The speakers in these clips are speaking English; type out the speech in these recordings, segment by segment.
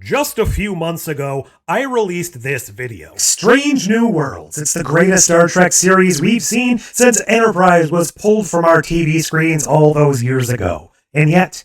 Just a few months ago, I released this video. Strange New Worlds. It's the greatest Star Trek series we've seen since Enterprise was pulled from our TV screens all those years ago. And yet,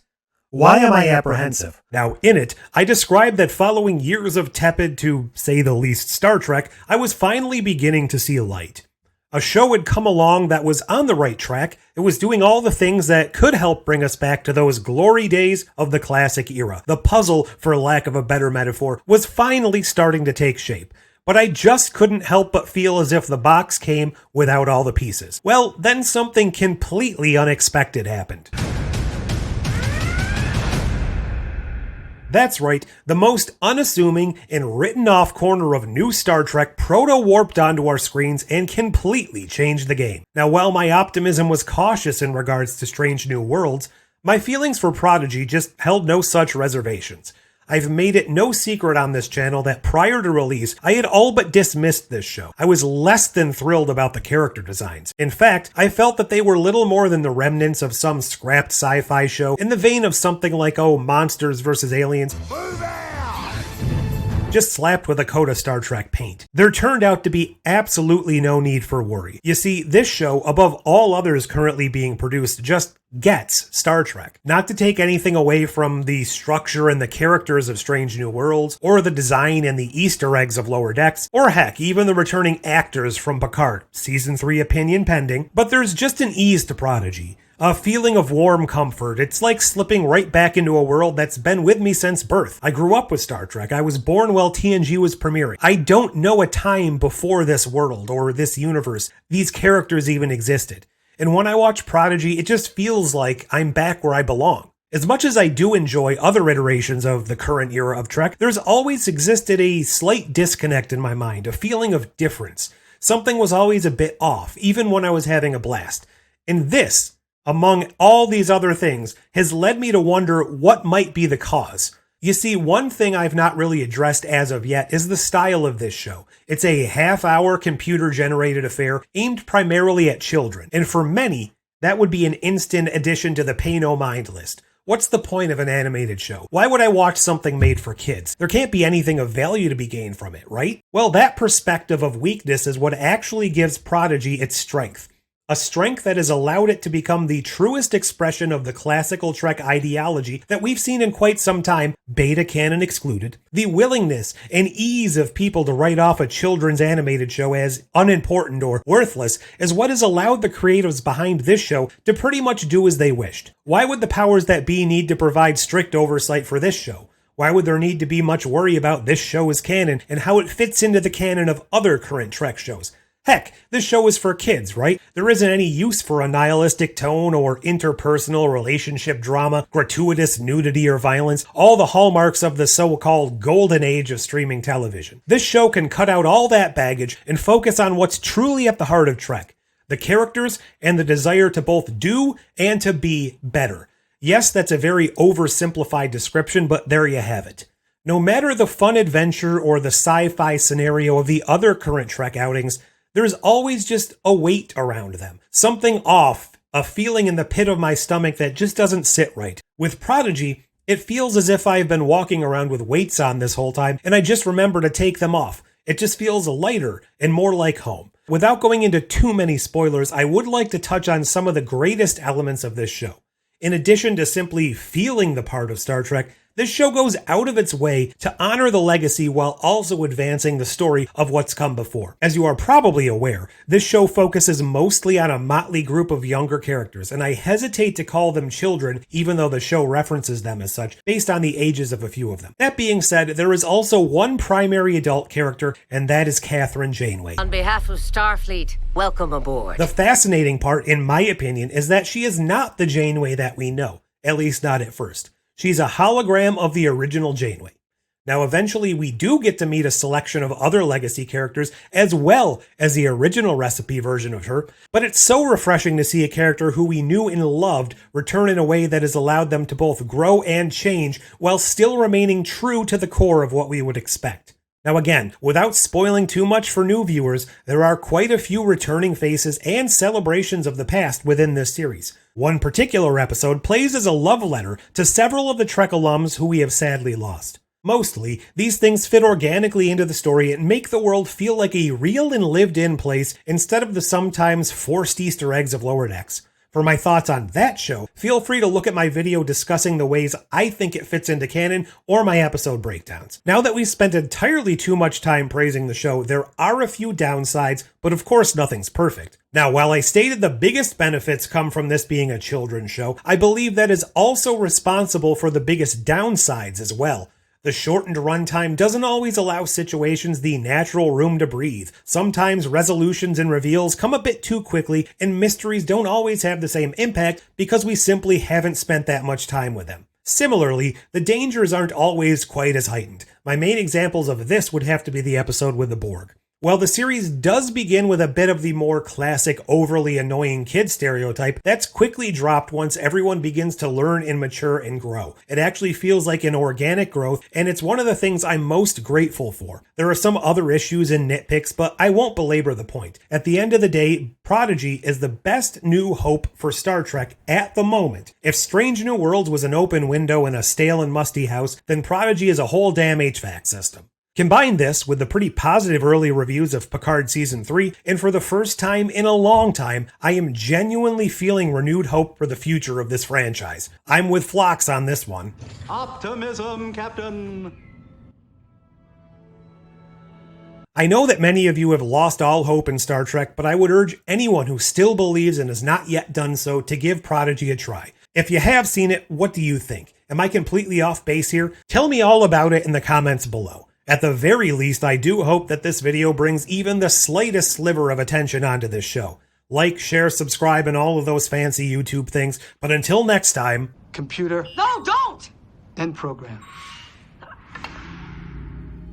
why am I apprehensive? Now, in it, I described that following years of tepid, to say the least, Star Trek, I was finally beginning to see light. A show had come along that was on the right track. It was doing all the things that could help bring us back to those glory days of the classic era. The puzzle, for lack of a better metaphor, was finally starting to take shape. But I just couldn't help but feel as if the box came without all the pieces. Well, then something completely unexpected happened. That's right, the most unassuming and written-off corner of new Star Trek proto-warped onto our screens and completely changed the game. Now, while my optimism was cautious in regards to Strange New Worlds, my feelings for Prodigy just held no such reservations. I've made it no secret on this channel that prior to release, I had all but dismissed this show. I was less than thrilled about the character designs. In fact, I felt that they were little more than the remnants of some scrapped sci-fi show in the vein of something like, Monsters vs. Aliens. Just slapped with a coat of Star Trek paint. There turned out to be absolutely no need for worry. You see, this show, above all others currently being produced, just gets Star Trek. Not to take anything away from the structure and the characters of Strange New Worlds, or the design and the Easter eggs of Lower Decks, or heck, even the returning actors from Picard, Season 3 opinion pending, but there's just an ease to Prodigy. A feeling of warm comfort. It's like slipping right back into a world that's been with me since birth. I grew up with Star Trek. I was born while TNG was premiering. I don't know a time before this world or this universe these characters even existed. And when I watch Prodigy, it just feels like I'm back where I belong. As much as I do enjoy other iterations of the current era of Trek, there's always existed a slight disconnect in my mind, a feeling of difference. Something was always a bit off, even when I was having a blast. And this, among all these other things, has led me to wonder what might be the cause. You see, one thing I've not really addressed as of yet is the style of this show. It's a half-hour computer-generated affair aimed primarily at children, and for many, that would be an instant addition to the pay-no-mind list. What's the point of an animated show? Why would I watch something made for kids? There can't be anything of value to be gained from it, right? Well, that perspective of weakness is what actually gives Prodigy its strength. A strength that has allowed it to become the truest expression of the classical Trek ideology that we've seen in quite some time, beta canon excluded. The willingness and ease of people to write off a children's animated show as unimportant or worthless is what has allowed the creatives behind this show to pretty much do as they wished. Why would the powers that be need to provide strict oversight for this show? Why would there need to be much worry about this show as canon and how it fits into the canon of other current Trek shows? Heck, this show is for kids, right? There isn't any use for a nihilistic tone or interpersonal relationship drama, gratuitous nudity or violence, all the hallmarks of the so-called golden age of streaming television. This show can cut out all that baggage and focus on what's truly at the heart of Trek, the characters and the desire to both do and to be better. Yes, that's a very oversimplified description, but there you have it. No matter the fun adventure or the sci-fi scenario of the other current Trek outings, there's always just a weight around them. Something off, a feeling in the pit of my stomach that just doesn't sit right. With Prodigy, it feels as if I've been walking around with weights on this whole time, and I just remember to take them off. It just feels lighter and more like home. Without going into too many spoilers, I would like to touch on some of the greatest elements of this show. In addition to simply feeling the part of Star Trek, this show goes out of its way to honor the legacy while also advancing the story of what's come before. As you are probably aware, this show focuses mostly on a motley group of younger characters, and I hesitate to call them children, even though the show references them as such, based on the ages of a few of them. That being said, there is also one primary adult character, and that is Catherine Janeway. On behalf of Starfleet, welcome aboard. The fascinating part, in my opinion, is that she is not the Janeway that we know, at least not at first. She's a hologram of the original Janeway. Now, eventually, we do get to meet a selection of other legacy characters, as well as the original recipe version of her, but it's so refreshing to see a character who we knew and loved return in a way that has allowed them to both grow and change, while still remaining true to the core of what we would expect. Now again, without spoiling too much for new viewers, there are quite a few returning faces and celebrations of the past within this series. One particular episode plays as a love letter to several of the Trek alums who we have sadly lost. Mostly, these things fit organically into the story and make the world feel like a real and lived-in place instead of the sometimes forced Easter eggs of Lower Decks. For my thoughts on that show, feel free to look at my video discussing the ways I think it fits into canon or my episode breakdowns. Now that we've spent entirely too much time praising the show, there are a few downsides, but of course nothing's perfect. Now, while I stated the biggest benefits come from this being a children's show, I believe that is also responsible for the biggest downsides as well. The shortened runtime doesn't always allow situations the natural room to breathe. Sometimes resolutions and reveals come a bit too quickly, and mysteries don't always have the same impact because we simply haven't spent that much time with them. Similarly, the dangers aren't always quite as heightened. My main examples of this would have to be the episode with the Borg. While the series does begin with a bit of the more classic, overly annoying kid stereotype, that's quickly dropped once everyone begins to learn and mature and grow. It actually feels like an organic growth, and it's one of the things I'm most grateful for. There are some other issues and nitpicks, but I won't belabor the point. At the end of the day, Prodigy is the best new hope for Star Trek at the moment. If Strange New Worlds was an open window in a stale and musty house, then Prodigy is a whole damn HVAC system. Combine this with the pretty positive early reviews of Picard Season 3, and for the first time in a long time, I am genuinely feeling renewed hope for the future of this franchise. I'm with Phlox on this one. Optimism, Captain! I know that many of you have lost all hope in Star Trek, but I would urge anyone who still believes and has not yet done so to give Prodigy a try. If you have seen it, what do you think? Am I completely off base here? Tell me all about it in the comments below. At the very least, I do hope that this video brings even the slightest sliver of attention onto this show. Like, share, subscribe, and all of those fancy YouTube things. But until next time... Computer. No, don't! End program.